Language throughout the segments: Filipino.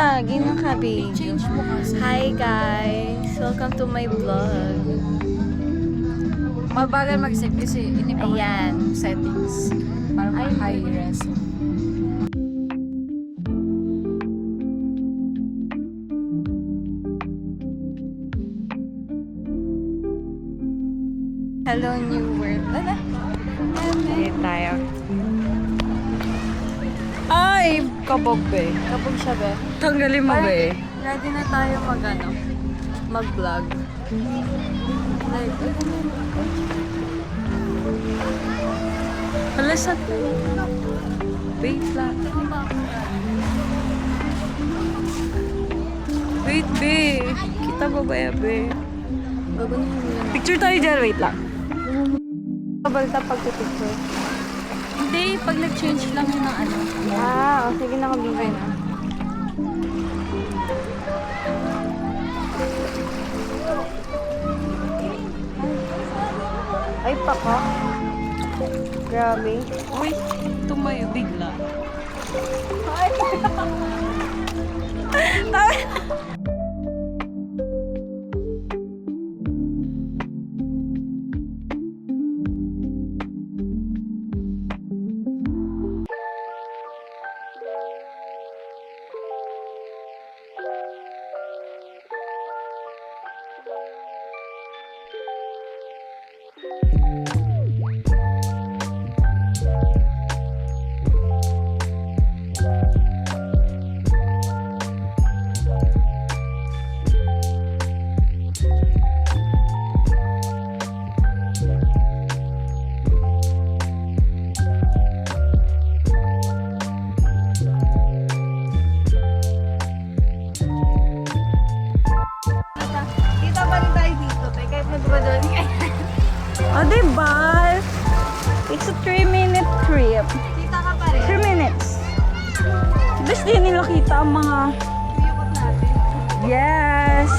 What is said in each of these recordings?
Ginang kabi. Change mo kasi. Hi guys! Welcome to my vlog. Mabagal mag-save kasi iniba ko Ayan. yung settings. Para Ay. high res. Hello New World. Dito tayo. Ay! Kabog be. Kapag siya ba? Tanggalin mo be. Ready na tayo mag-vlog. Like, Hala sa wait lang. Wait be. Kita ba ba ya be? bagunin mo lang. Picture tayo dyan. Wait lang. Kabalta pagtutupro. Hindi. Pag nag-change lang yun ng ano. Sige na kabibay na. Ay, pako. Grabe. Uy. Tumayo bigla. Kita pa rin tayo dito, te. Kahit nagba doon. O, diba? It's a 3-minute trip. Kita ka pa rin. 3 minutes. Basta di nila kita ang mga... Iyukot natin. Yes!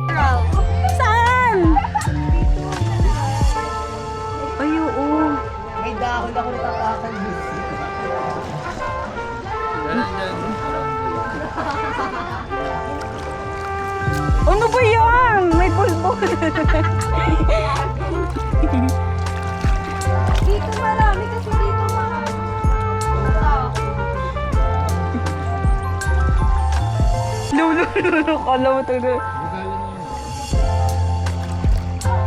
Girl. Saan? Ay, oo. May dahon ako natapakan dito. Ano ba yan? May bulbul. Dito marami kasi dito marami. Lulu. Kala mo ito.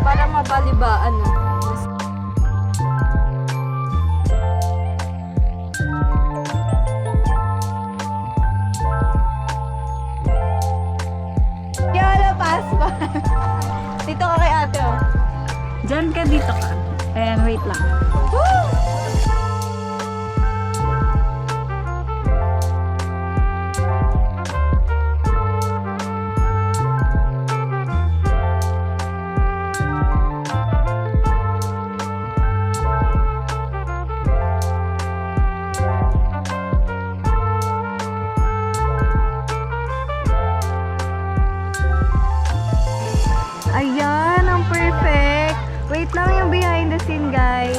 Para mabalibaan no. Yolo, pass pa. Dito ka kay ate oh. Diyan ka, dito ka. Ayan, wait lang. Ayan, ang perfect. Wait lang yung behind the scene, guys.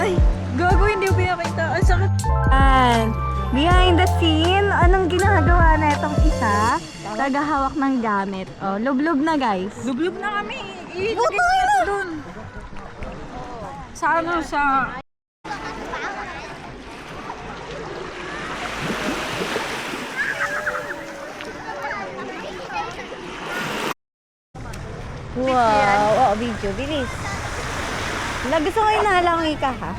Ay, gago, hindi ko pinakita. Ang sakit. Ayan. Behind the scene, anong ginagawa na itong isa? Tagahawak ng gamit. Oh, lublob na, guys. Lublog na kami. Ilagay ko na doon. Sa ano, sa... Wow. Video. Bilis. Gusto ko yung nalangi ka, ha?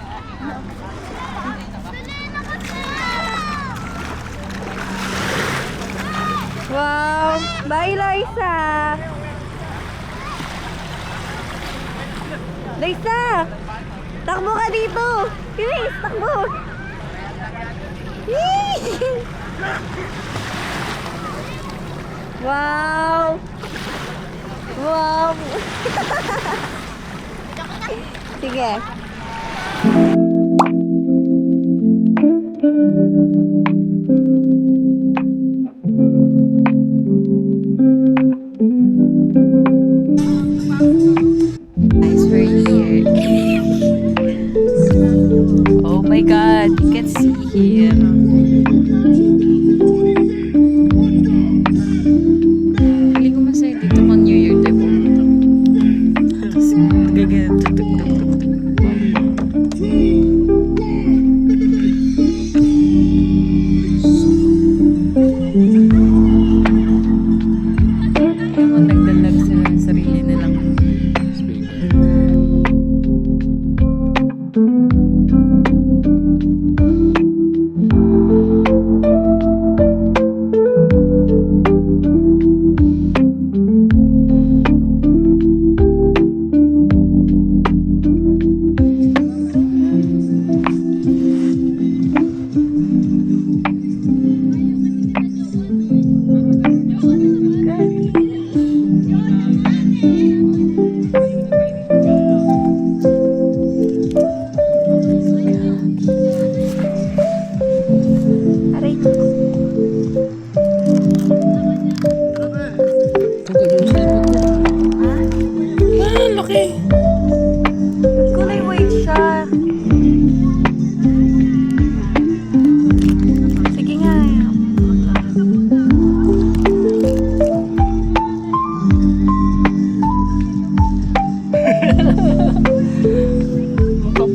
Wow. Bye, Liza. Liza! Takbo ka dito! Bilis! Takbo! Yee! Wow! Wow! Sige. Oh my God.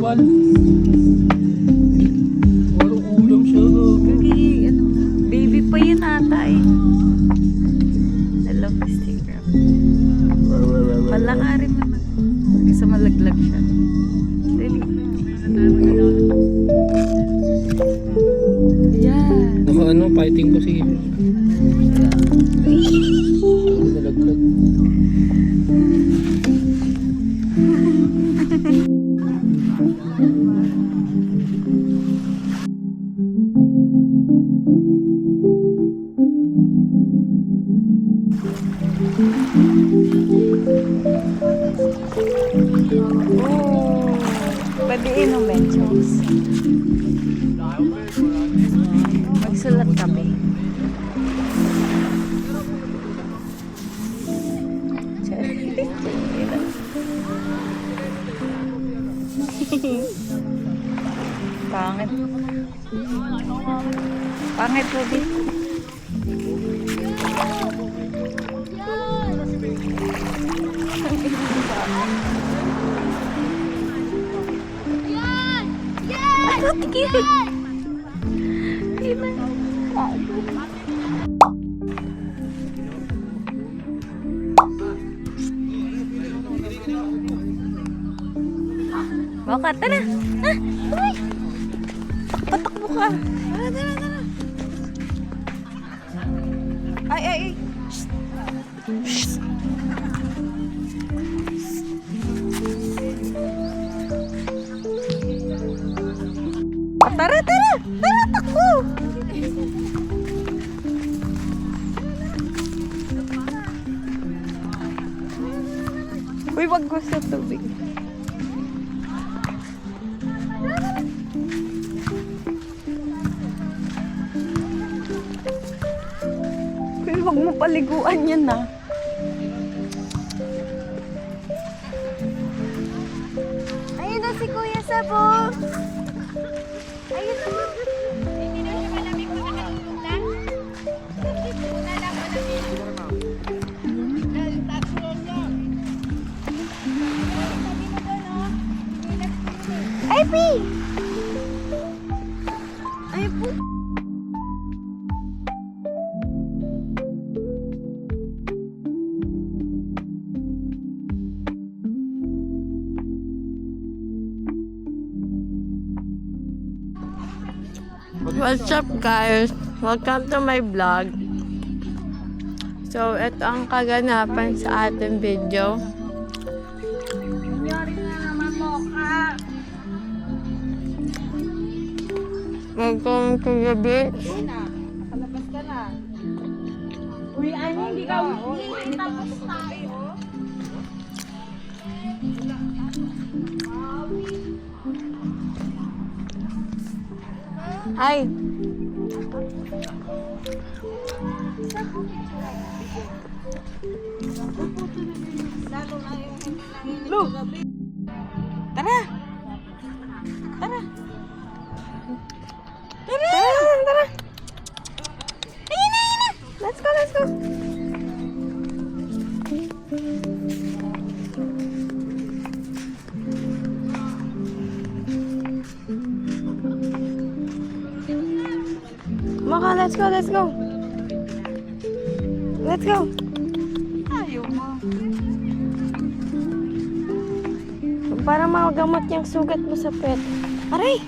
Bawal. Walang ulam siya. Gagi, ano, baby pa yun ata eh. I love this sticker. Palakarin mo na. Kasi malaglag siya. Dali. Yan. Naka ano, fighting position. Nalaglag. Oh, pwede inumin, Chos. Magsulat kami. Pangit. Pangit, Ruby. Baka, tara! Uy! Patakbo ka! Tara, tara, tara! Ay, ay, ay! Shh! Shh! Tara, tara! Tara, takbo! Uy, wag ko sa tubig. Uy, wag mo paliguan yan na. Ayun na si Kuya Sabo! Ayun na! Hindi na siya malamig pa nakatulog na? Wala lang malamig. Ay, Pi! Ay, po! What's up guys? Welcome to my vlog. So, ito ang kaganapan sa ating video. Nangyari na naman mo ka! Welcome to the beach. Uy na, nakalabas ka na. Uy, ano, hindi ka hindi tapos tayo. Ay! Look! Tara! Tara! Tara! Tara! Ayun na, ayun na! Let's go, let's go! Maka, let's go, let's go. Let's go. Ayaw mo. Para magamot yung sugat mo sa pet. Aray!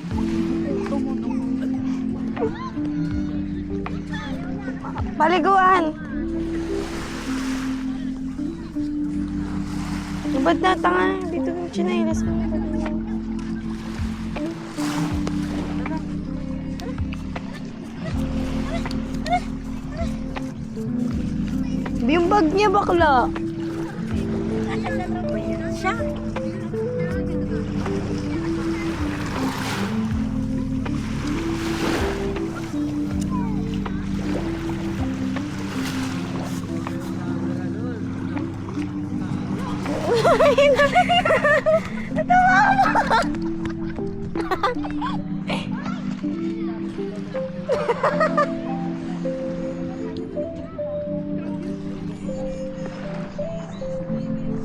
Paliguan! Ba't na tanga? Dito yung chinelas mo. Yung bag niya bakla. Siya.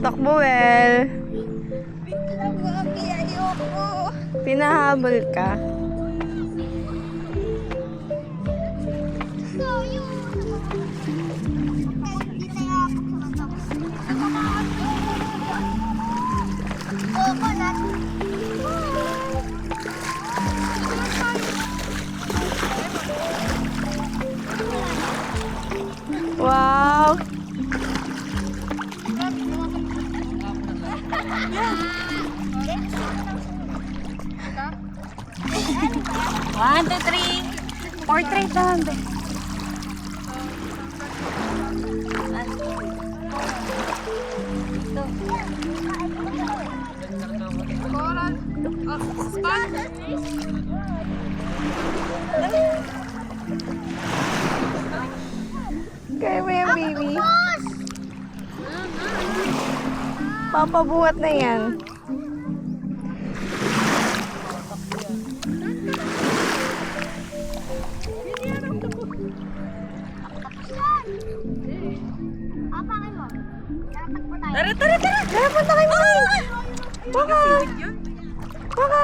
Takbo, well. Biglang gabi, ayoko. Pinahabol ka. Wow! One, two, three. Portrait lang. Kaya mo yan, baby. Papabuhat na yan. Tara, tara, tara. Tara, punta kay Mami. Baka. Baka.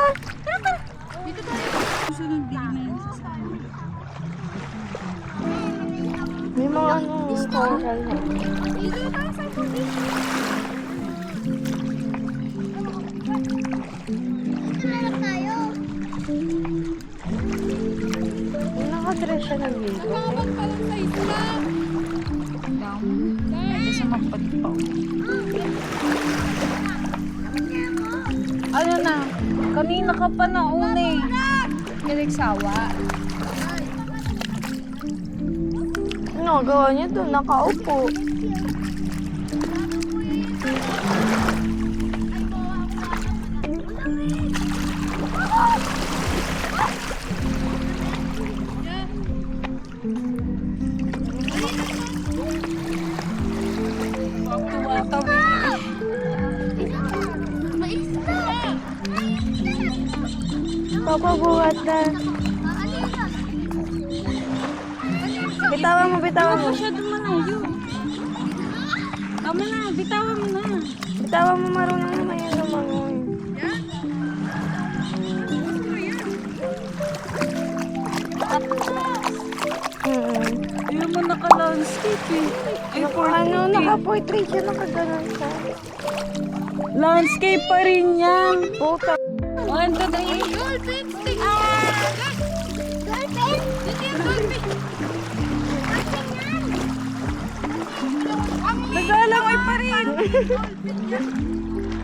May mga coral na. Nakadress siya ng ligo. Medyo sumapad pa. Ano na? Kanina ka pa nauna eh. Kinagsawa. Ano, gawa niya doon, nakaupo. Papabuhat na. Bitawan mo, bitawan mo. Masyado malayo. Tama na, bitawan mo na. Bitawan mo, marunong naman yung lumangoy. Hindi mo naka-landscape eh. Ay, Ano, naka-portrait siya, nakaganon siya. landscape pa rin yan. Puta. 1, 2, 3. Dolphin! Dolphin! Dito yung dolphin! Naglalaway pa rin.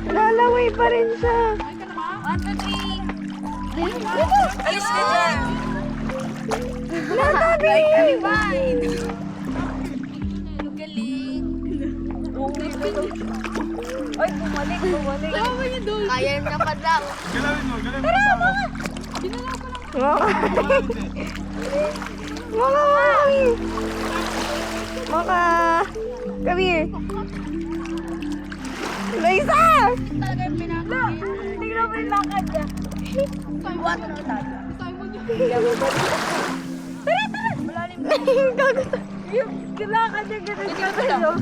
Lalaway pa rin siya. 1, 2, 3. Alis ka dyan. Natabi! Fine. Galing! Ay, bumalik. Kaya na pa daw. Maka, mami! Maka! Come here! Laisa! Talaga yung pinakagin. Tingnan mo yung lakad niya. What? Yung lakad niya ganun.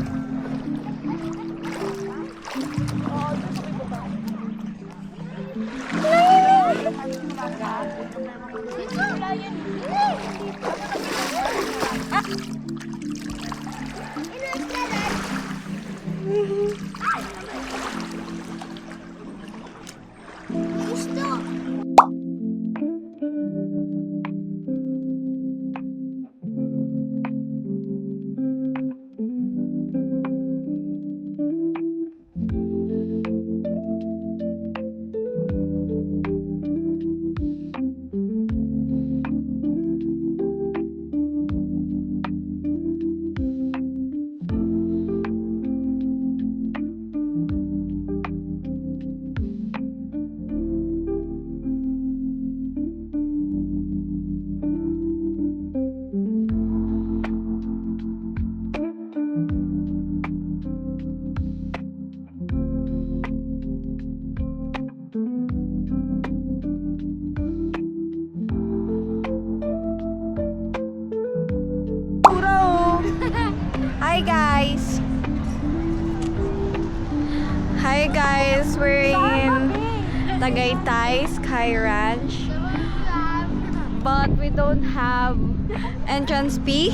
Tagaytay Sky Ranch. But we don't have entrance fee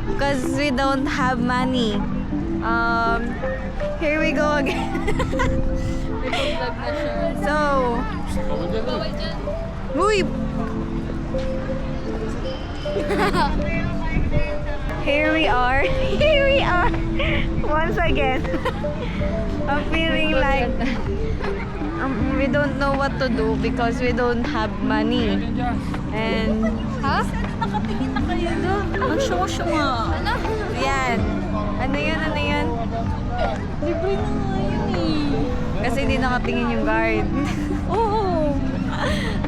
because we don't have money. Here we go again. So, uy! Here we are. Here we are. Once again. I'm feeling like we don't know what to do because we don't have money. And Nakatingin na kayo doon. Ang syunga-syunga. yan. Ano yun? Ano yun? Libre na nga yun eh. Kasi hindi nakatingin yung guard. Oo.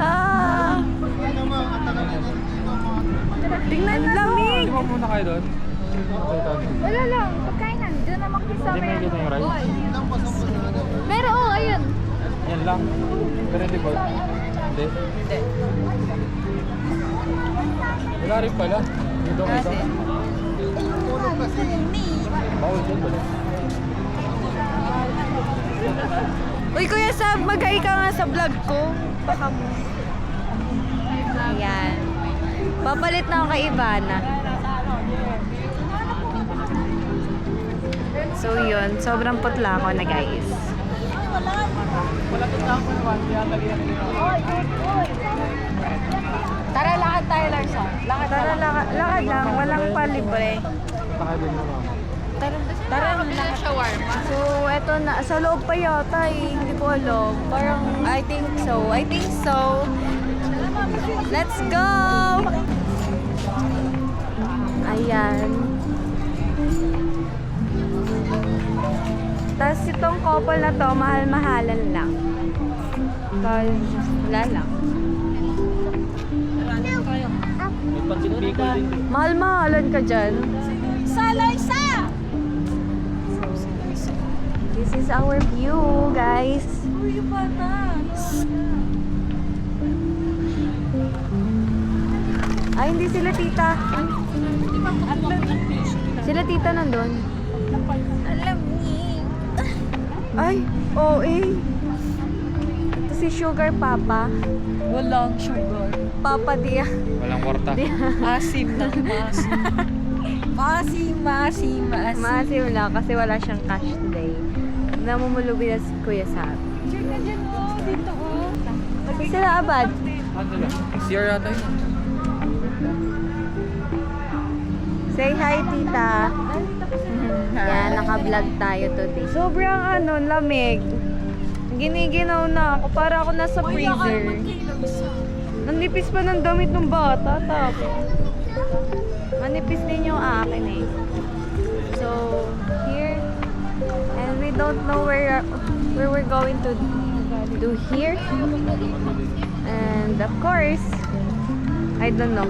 Ah. Tingnan ang lamig. Sumama muna kayo doon. Wala lang. Pagkain na. Doon naman kasama Hindi may kita yung ride. Pero ayun. Yan lang. Pero hindi ba? Hindi. Wala rin pala. Dito kita. Bawal dyan pala. Uy, Kuya Sab, mag-hi ka nga sa vlog ko. Baka mo. Ayan. Papalit na ako kay Ivana. So yun, sobrang putla ako na guys. Tara, lakad tayo, Larsa. Lakad Tara, lakad lang. Walang palibre. Taka din naman. Tara na. So, eto na. Sa loob pa yata eh. Hindi ko alam. Parang, I think so. I think so. Let's go! Ayan. Tapos itong couple na to, mahal-mahalan lang. Cause, wala lang. May pansit-bacon din. Mahal-mahalan ka dyan. Salaysa! This is our view, guys. Uy, yung bata. Ay, hindi sila tita. Sila tita nandun. Alam niyo. Ay, oo eh. Ito si Sugar Papa. Walang sugar. Papa dia. Walang kwarta. Asim na. Masim. Maasiw lang kasi wala siyang cash today. Namumulubi na si Kuya Sab. Diyan na dyan oh. Dito oh. Sila abad. Ano lang? CR yata yun. Say hi, tita. Yan, naka-vlog tayo today. Sobrang lamig. Giniginaw na ako. Para ako nasa freezer. Nanipis pa ng damit ng bata. Tapos, manipis din yung akin eh. So, here. And we don't know where we're going to do here. And of course, I don't know.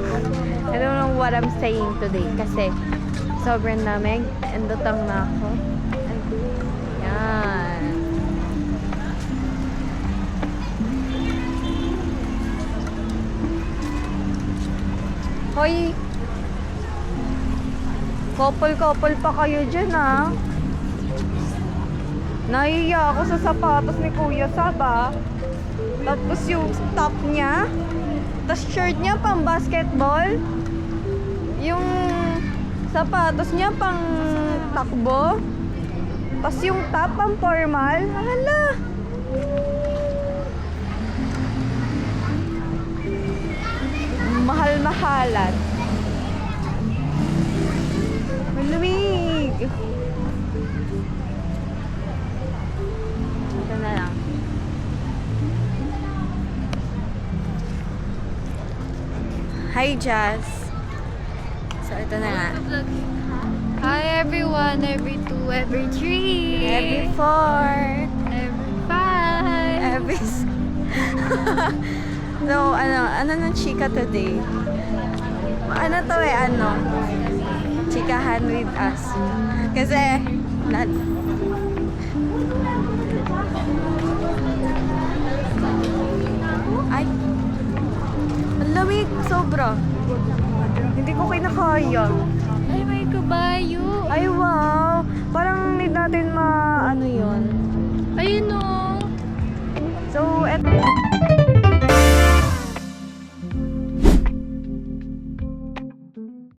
I don't know what I'm saying today kasi sobrang lamig. Endotang na ako. Yan. Hoy! Couple-couple pa kayo dyan ah. Nahiya ako sa sapatos ni Kuya Saba. Tapos yung top niya. Tapos shirt niya pang basketball. Yung sapatos niya pang takbo. Tapos yung top pang formal. Hala! Mahal-mahalan. Malamig! Ito na lang. Hi, Jazz. So, ito na nga. Hi everyone, every 2, every 3, Every 4. every 5. Every... So, ano ng chika today? Ano to eh, chikahan with us. Kasi, ay, ang lamig, sobra. Hindi ko kinakaya. Ay, may kabayo.